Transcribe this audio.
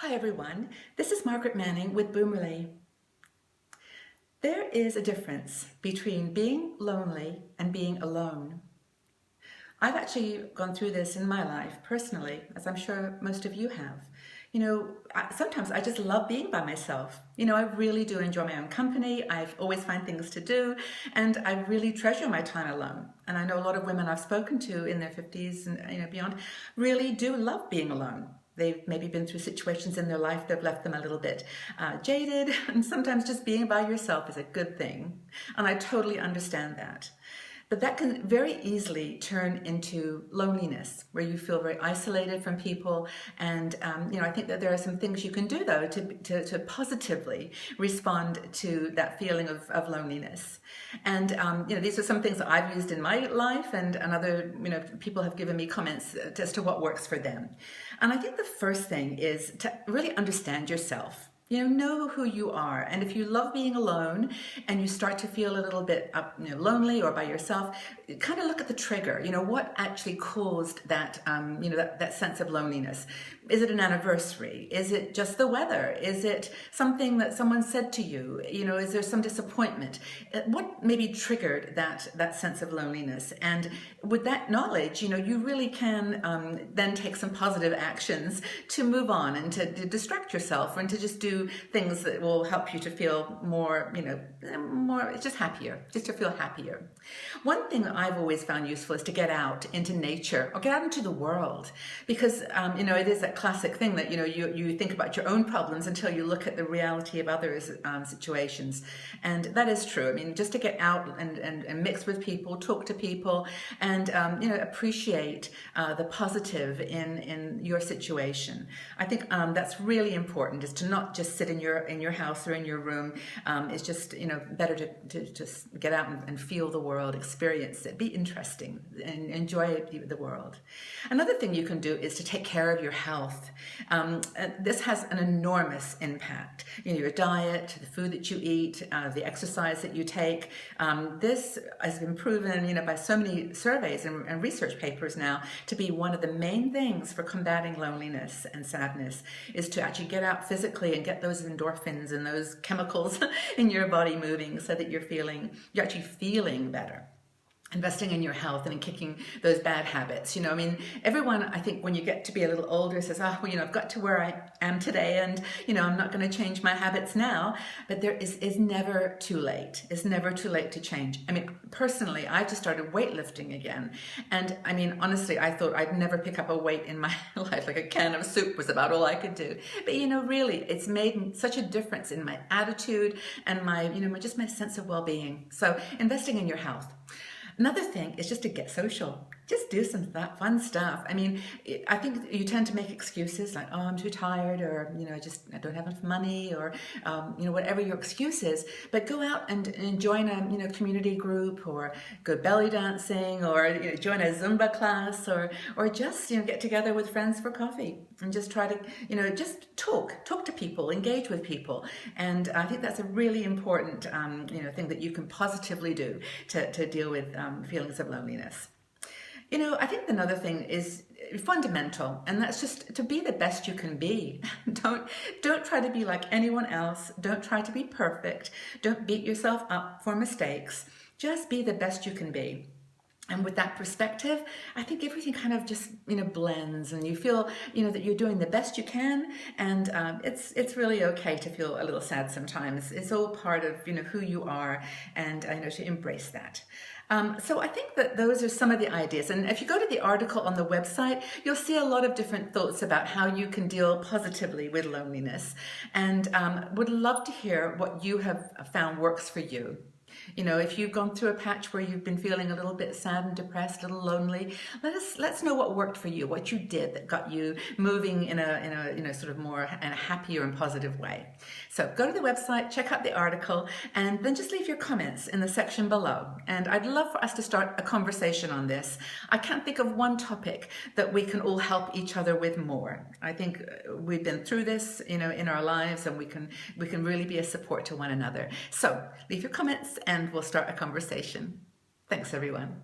Hi everyone, this is Margaret Manning with Boomerly. There is a difference between being lonely and being alone. I've actually gone through this in my life personally, as I'm sure most of you have. Sometimes I just love being by myself. I really do enjoy my own company. I've always find things to do, and I really treasure my time alone. And I know a lot of women I've spoken to in their 50s and beyond really do love being alone. They've maybe been through situations in their life that have left them a little bit jaded, and sometimes just being by yourself is a good thing. And I totally understand that. But that can very easily turn into loneliness, where you feel very isolated from people. And I think that there are some things you can do, though, to positively respond to that feeling of loneliness. And these are some things that I've used in my life, and other people have given me comments as to what works for them. And I think the first thing is to really understand yourself. Know who you are. And if you love being alone and you start to feel a little bit lonely or by yourself, kind of look at the trigger. What actually caused that, that sense of loneliness? Is it an anniversary? Is it just the weather? Is it something that someone said to you? Is there some disappointment? What maybe triggered that sense of loneliness? And with that knowledge, you really can then take some positive actions to move on and to distract yourself and to just do things that will help you to feel more, just happier, just to feel happier. One thing that I've always found useful is to get out into nature or get out into the world, because, it is that classic thing that, you think about your own problems until you look at the reality of others' situations. And that is true. I mean, just to get out and mix with people, talk to people, and, appreciate the positive in your situation. I think that's really important, is to not just sit in your house or in your room. It's just, better to just get out and feel the world, experience it, be interesting, and enjoy the world. Another thing you can do is to take care of your health. This has an enormous impact. Your diet, the food that you eat, the exercise that you take. This has been proven, by so many surveys and research papers now to be one of the main things for combating loneliness and sadness, is to actually get out physically and get those endorphins and those chemicals in your body moving so that you're actually feeling better. Investing in your health and in kicking those bad habits. Everyone, I think, when you get to be a little older, says, I've got to where I am today, and, I'm not going to change my habits now. But there is never too late. It's never too late to change. Personally, I just started weightlifting again. And honestly, I thought I'd never pick up a weight in my life. Like a can of soup was about all I could do. But, really, it's made such a difference in my attitude and my sense of well-being. So investing in your health. Another thing is just to get social. Just do some fun stuff. I think you tend to make excuses like, I'm too tired, or, I don't have enough money, or, whatever your excuse is. But go out and join a, community group, or go belly dancing, or, join a Zumba class, or just, get together with friends for coffee and just try to, just talk to people, engage with people. And I think that's a really important, thing that you can positively do to deal with feelings of loneliness. I think another thing is fundamental, and that's just to be the best you can be. Don't try to be like anyone else. Don't try to be perfect. Don't beat yourself up for mistakes. Just be the best you can be. And with that perspective, I think everything kind of just, blends, and you feel, that you're doing the best you can. And it's really okay to feel a little sad sometimes. It's all part of, who you are, and to embrace that. So I think that those are some of the ideas. And if you go to the article on the website, you'll see a lot of different thoughts about how you can deal positively with loneliness. And would love to hear what you have found works for you. If you've gone through a patch where you've been feeling a little bit sad and depressed, a little lonely, let's know what worked for you, what you did that got you moving in a sort of more in a happier and positive way. So go to the website, check out the article, and then just leave your comments in the section below. And I'd love for us to start a conversation on this. I can't think of one topic that we can all help each other with more. I think we've been through this, in our lives, and we can really be a support to one another. So leave your comments, and we'll start a conversation. Thanks, everyone.